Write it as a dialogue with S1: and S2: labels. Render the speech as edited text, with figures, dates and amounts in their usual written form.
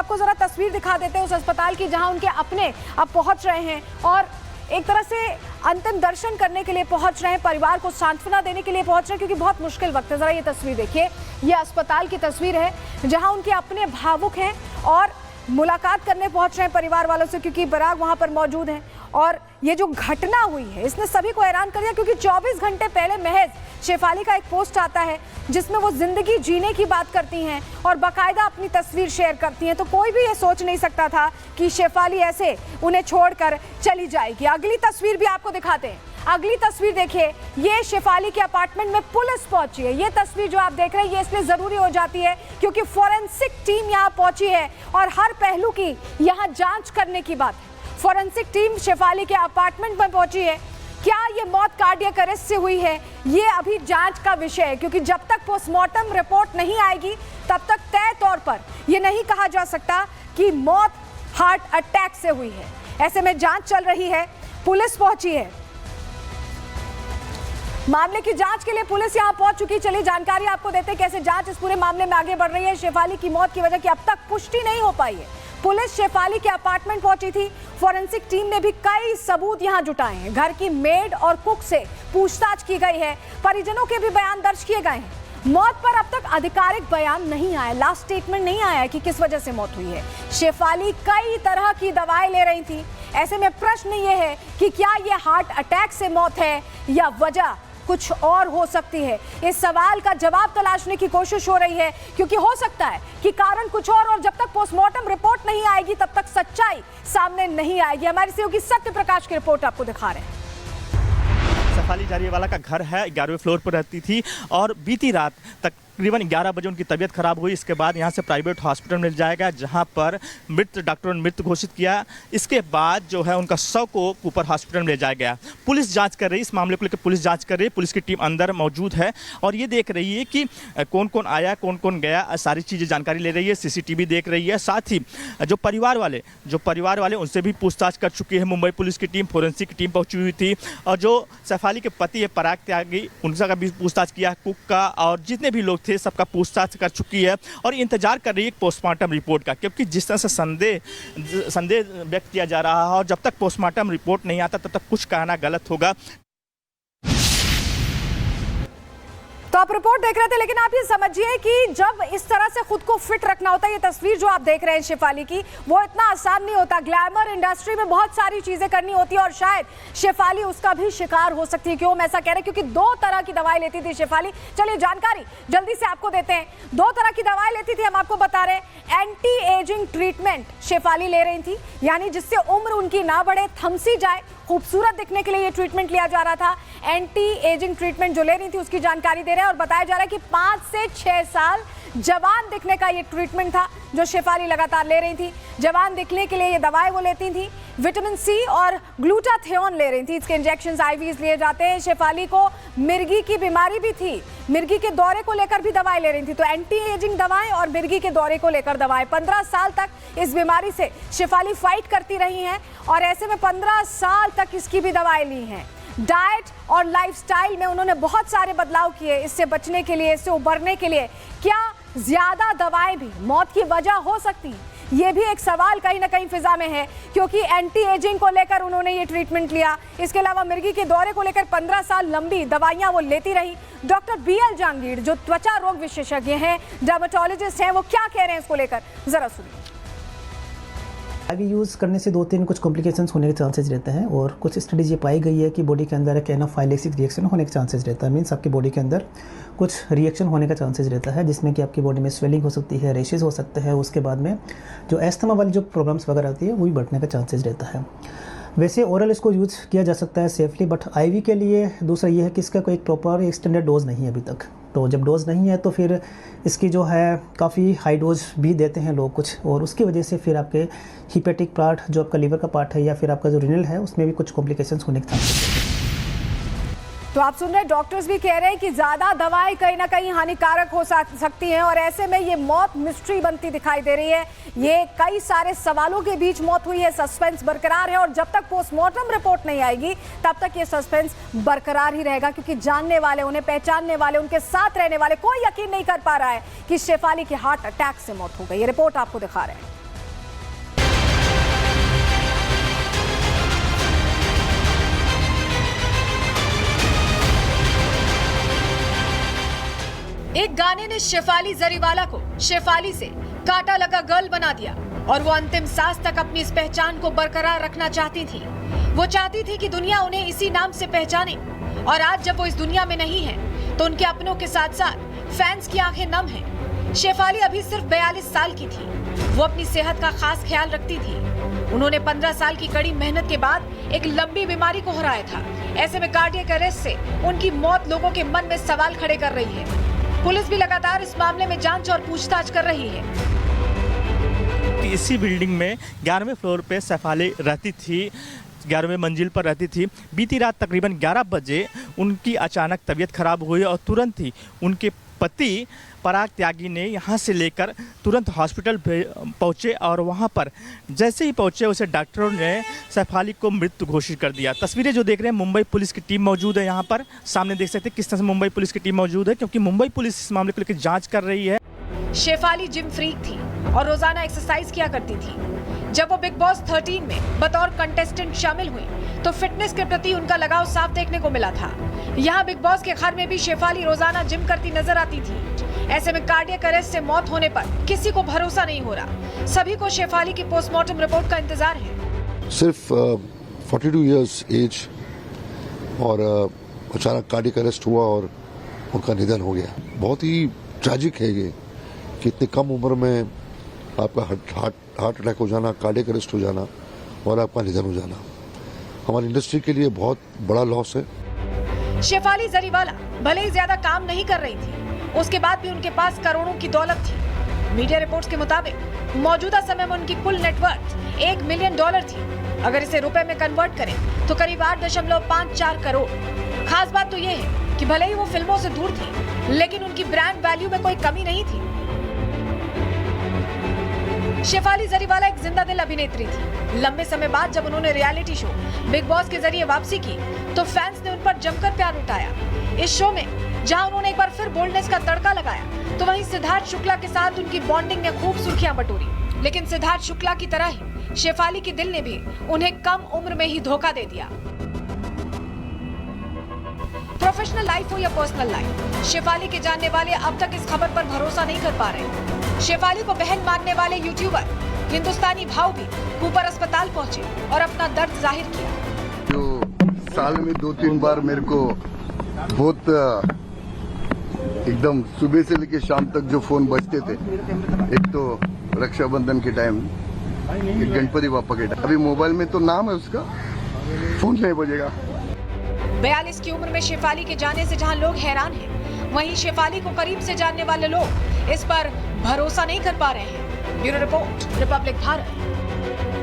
S1: आपको जरा तस्वीर दिखा देते हैं उस अस्पताल की जहां उनके अपने अब पहुंच रहे हैं और एक तरह से अंतिम दर्शन करने के लिए पहुंच रहे हैं, परिवार को सांत्वना देने के लिए पहुंच रहे हैं क्योंकि बहुत मुश्किल वक्त है। जरा ये तस्वीर देखिए, ये अस्पताल की तस्वीर है जहां उनके अपने भावुक हैं और मुलाकात करने पहुंच रहे हैं परिवार वालों से क्योंकि बराग वहां पर मौजूद हैं। और ये जो घटना हुई है इसने सभी को हैरान कर दिया क्योंकि 24 घंटे पहले महज शेफाली का एक पोस्ट आता है जिसमें वो जिंदगी जीने की बात करती हैं और बाकायदा अपनी तस्वीर शेयर करती हैं। तो कोई भी ये सोच नहीं सकता था कि शेफाली ऐसे उन्हें छोड़कर चली जाएगी। अगली तस्वीर भी आपको दिखाते हैं। अगली तस्वीर देखिए, ये शेफाली के अपार्टमेंट में पुलिस पहुंची है। ये तस्वीर जो आप देख रहे हैं ये इसलिए जरूरी हो जाती है क्योंकि फोरेंसिक टीम यहाँ पहुंची है और हर पहलू की यहाँ जांच करने की बात है। फोरेंसिक टीम शेफाली के अपार्टमेंट में पहुंची है। क्या ये मौत कार्डियक अरेस्ट से हुई है ये अभी जांच का विषय है क्योंकि जब तक पोस्टमार्टम रिपोर्ट नहीं आएगी तब तक तय तौर पर ये नहीं कहा जा सकता कि मौत हार्ट अटैक से हुई है। ऐसे में जांच चल रही है, पुलिस पहुंची है, मामले की जांच के लिए पुलिस यहां पहुंच चुकी। चलिए जानकारी आपको देते हैं कैसे जांच इस पूरे मामले में आगे बढ़ रही है। शेफाली की मौत की वजह की अब तक पुष्टि नहीं हो पाई है। पुलिस शेफाली के अपार्टमेंट पहुंची थी। फोरेंसिक टीम ने भी कई सबूत यहां जुटाए हैं। घर की मेड और कुक से पूछताछ की गई है, परिजनों के भी बयान दर्ज किए गए हैं। मौत पर अब तक आधिकारिक बयान नहीं आया, लास्ट स्टेटमेंट नहीं आया कि किस वजह से मौत हुई है। शेफाली कई तरह की दवाएं ले रही थी। ऐसे में प्रश्न ये है कि क्या ये हार्ट अटैक से मौत है या वजह कुछ और हो सकती है। इस सवाल का जवाब तलाशने की कोशिश हो रही है क्योंकि हो सकता है कि कारण कुछ और जब तक पोस्टमार्टम रिपोर्ट नहीं आएगी तब तक सच्चाई सामने नहीं आएगी। हमारे सहयोगी सत्य प्रकाश की रिपोर्ट आपको दिखा रहे हैं।
S2: शेफाली जारियावाला का घर है, 11वें फ्लोर पर रहती थी और बीती रात तकरीबन 11 बजे उनकी तबीयत खराब हुई। इसके बाद यहाँ से प्राइवेट हॉस्पिटल में जाया गया जहाँ पर डॉक्टरों ने मृत घोषित किया। इसके बाद जो है उनका शव को ऊपर हॉस्पिटल में ले जाया गया। पुलिस जांच कर रही है, इस मामले को लेकर पुलिस जांच कर रही है। पुलिस की टीम अंदर मौजूद है और ये देख रही है कि कौन कौन आया, कौन कौन गया, सारी चीज़ें जानकारी ले रही है। CCTV देख रही है। साथ ही जो परिवार वाले उनसे भी पूछताछ कर चुकी है। मुंबई पुलिस की टीम, फोरेंसिक टीम पहुंची हुई थी और जो शेफाली के पति है पराग त्यागी उनका भी पूछताछ किया, कुक का और जितने भी लोग थे सबका पूछताछ कर चुकी है और इंतजार कर रही है पोस्टमार्टम रिपोर्ट का क्योंकि जिस तरह से संदेह व्यक्त किया जा रहा है और जब तक पोस्टमार्टम रिपोर्ट नहीं आता तब तक कुछ कहना गलत होगा।
S1: तो आप रिपोर्ट देख रहे थे लेकिन आप ये समझिए कि जब इस तरह से खुद को फिट रखना होता है, ये तस्वीर जो आप देख रहे हैं शेफाली की वो इतना आसान नहीं होता। ग्लैमर इंडस्ट्री में बहुत सारी चीजें करनी होती है और शायद शेफाली उसका भी शिकार हो सकती है। क्यों हम ऐसा कह रहे हैं? क्योंकि 2 तरह की दवाई लेती थी शेफाली। चलिए जानकारी जल्दी से आपको देते हैं। 2 तरह की दवाई लेती थी, हम आपको बता रहे हैं। एंटी एजिंग ट्रीटमेंट शेफाली ले रही थी, यानी जिससे उम्र उनकी ना बढ़े, थमसी जाए, खूबसूरत दिखने के लिए ये ट्रीटमेंट लिया जा रहा था। एंटी एजिंग ट्रीटमेंट जो ले रही थी उसकी जानकारी दे रहे हैं और बताया जा रहा है कि 5 से 6 साल जवान दिखने का ये ट्रीटमेंट था जो शेफाली लगातार ले रही थी। जवान दिखने के लिए ये दवाएं वो लेती थी। विटामिन C और ग्लूटाथियोन ले रही थी। इसके इंजेक्शंस IVs लिए जाते हैं। शेफाली को मिर्गी की बीमारी भी थी, मिर्गी के दौरे को लेकर भी दवाएं ले रही थी। तो एंटी एजिंग दवाएं और मिर्गी के दौरे को लेकर दवाएं। 15 साल तक इस बीमारी से शेफाली फाइट करती रही हैं और ऐसे में 15 साल तक इसकी भी दवाएं ली हैं। डाइट और लाइफस्टाइल में उन्होंने बहुत सारे बदलाव किए इससे बचने के लिए, इससे उबरने के लिए। क्या ज्यादा दवाएं भी मौत की वजह हो सकती हैं? ये भी एक सवाल कहीं ना कहीं फिजा में है क्योंकि एंटी एजिंग को लेकर उन्होंने ये ट्रीटमेंट लिया। इसके अलावा मिर्गी के दौरे को लेकर 15 साल लंबी दवाइयां वो लेती रही। डॉक्टर BL जहांगीर जो त्वचा रोग विशेषज्ञ हैं, डर्मेटोलॉजिस्ट हैं, वो क्या कह रहे हैं इसको लेकर, जरा सुनिए।
S3: आगे यूज़ करने से 2-3 कुछ कॉम्प्लिकेशंस होने के चांसेस रहते हैं और कुछ स्टडीज ये पाई गई है कि बॉडी के अंदर एक एनाफाइलेक्सिस रिएक्शन होने के चांसेस रहता है। मीन्स आपकी बॉडी के अंदर कुछ रिएक्शन होने का चांसेस रहता है जिसमें कि आपकी बॉडी में स्वेलिंग हो सकती है, रेशेस हो सकते हैं। उसके बाद में जो एस्थमा वाली जो प्रॉब्लम्स वगैरह आती है वो भी बढ़ने का चांसेस रहता है। वैसे ओरल इसको यूज़ किया जा सकता है सेफली, बट IV के लिए दूसरा ये है कि इसका कोई एक प्रॉपर एक्सटेंडेड डोज नहीं है अभी तक। तो जब डोज नहीं है तो फिर इसकी जो है काफ़ी हाई डोज भी देते हैं लोग कुछ, और उसकी वजह से फिर आपके हिपेटिक पार्ट जो आपका लीवर का पार्ट है या फिर आपका जो रिनल है उसमें भी कुछ कॉम्प्लिकेशंस होने के चांसेस हैं।
S1: तो आप सुन रहे हैं, डॉक्टर्स भी कह रहे हैं कि ज्यादा दवाएं कहीं ना कहीं हानिकारक हो सकती हैं और ऐसे में ये मौत मिस्ट्री बनती दिखाई दे रही है। ये कई सारे सवालों के बीच मौत हुई है, सस्पेंस बरकरार है और जब तक पोस्टमार्टम रिपोर्ट नहीं आएगी तब तक ये सस्पेंस बरकरार ही रहेगा क्योंकि जानने वाले, उन्हें पहचानने वाले, उनके साथ रहने वाले कोई यकीन नहीं कर पा रहा है कि शेफाली की हार्ट अटैक से मौत हो गई। ये रिपोर्ट आपको दिखा रहे हैं। एक गाने ने शेफाली जरीवाला को शेफाली से कांटा लगा गर्ल बना दिया और वो अंतिम सांस तक अपनी इस पहचान को बरकरार रखना चाहती थी। वो चाहती थी कि दुनिया उन्हें इसी नाम से पहचाने और आज जब वो इस दुनिया में नहीं है तो उनके अपनों के साथ साथ फैंस की आंखें नम हैं। शेफाली अभी सिर्फ 42 साल की थी। वो अपनी सेहत का खास ख्याल रखती थी। उन्होंने 15 साल की कड़ी मेहनत के बाद एक लंबी बीमारी को हराया था। ऐसे में कार्डियक अरेस्ट से उनकी मौत लोगों के मन में सवाल खड़े कर रही है। पुलिस भी लगातार इस मामले में जांच और पूछताछ कर रही है।
S2: इसी बिल्डिंग में 11वें फ्लोर पे शेफाली रहती थी, 11वें मंजिल पर रहती थी। बीती रात तकरीबन 11 बजे उनकी अचानक तबीयत खराब हुई और तुरंत ही उनके पति पराग त्यागी ने यहाँ से लेकर तुरंत हॉस्पिटल पहुँचे और वहाँ पर जैसे ही पहुँचे उसे डॉक्टरों ने शेफाली को मृत घोषित कर दिया। तस्वीरें जो देख रहे हैं, मुंबई पुलिस की टीम मौजूद है यहाँ पर। सामने देख सकते हैं किस तरह से मुंबई पुलिस की टीम मौजूद है, क्योंकि मुंबई पुलिस इस मामले को लेकर जाँच कर रही है।
S1: शेफाली जिम फ्रीक थी और रोजाना एक्सरसाइज किया करती थी। जब वो बिग बॉस 13 में बतौर कंटेस्टेंट शामिल हुई तो फिटनेस के प्रति उनका लगाव साफ देखने को मिला था। यहाँ बिग बॉस के घर में भी शेफाली रोजाना जिम करती नजर आती थी। ऐसे में कार्डियक अरेस्ट से मौत होने पर किसी को भरोसा नहीं हो रहा। सभी को शेफाली की पोस्टमार्टम रिपोर्ट का इंतजार है।
S4: सिर्फ 42 इयर्स एज और अचानक कार्डियक अरेस्ट हुआ और उनका निधन हो गया। बहुत ही ट्रैजिक है ये कि इतनी कम उम्र में आपका हार्ट अटैक हो जाना, कार्डियक अरेस्ट हो जाना और आपका निधन हो जाना हमारी इंडस्ट्री के लिए बहुत बड़ा लॉस है।
S1: शेफाली जरीवाला भले ही ज्यादा काम नहीं कर रही थी, उसके बाद भी उनके पास करोड़ों की दौलत थी। मीडिया रिपोर्ट्स के मुताबिक मौजूदा समय में उनकी कुल नेटवर्थ $1 मिलियन थी। अगर इसे रुपए में कन्वर्ट करें तो करीब 8.54 करोड़। खास बात तो ये है कि भले ही वो फिल्मों से दूर थी, लेकिन उनकी ब्रांड वैल्यू में कोई कमी नहीं थी। शेफाली जरीवाला एक जिंदा दिल अभिनेत्री थी। लंबे समय बाद जब उन्होंने रियलिटी शो बिग बॉस के जरिए वापसी की तो फैंस ने उन पर जमकर प्यार उठाया। इस शो में जहां उन्होंने एक बार फिर बोल्डनेस का तड़का लगाया तो वहीं सिद्धार्थ शुक्ला के साथ उनकी बॉन्डिंग ने खूब सुर्खियां बटोरी। लेकिन सिद्धार्थ शुक्ला की तरह ही शेफाली के दिल ने भी उन्हें कम उम्र में ही धोखा दे दिया। प्रोफेशनल लाइफ हो या पर्सनल लाइफ, शेफाली के जानने वाले अब तक इस खबर पर भरोसा नहीं कर पा रहे। शेफाली को बहन मानने वाले यूट्यूबर हिंदुस्तानी भाव भी ऊपर अस्पताल पहुंचे और अपना दर्द जाहिर किया।
S5: जो साल में 2-3 बार मेरे को बहुत एकदम सुबह से लेकर शाम तक जो फोन बजते थे, एक तो रक्षाबंधन के टाइम, एक गणपति बापा के टाइम। अभी मोबाइल में तो नाम है उसका, फोन नहीं बजेगा।
S1: 42 की उम्र में शेफाली के जाने से जहां लोग हैरान हैं, वहीं शेफाली को करीब से जानने वाले लोग इस पर भरोसा नहीं कर पा रहे हैं। Bureau report, Republic Bharat.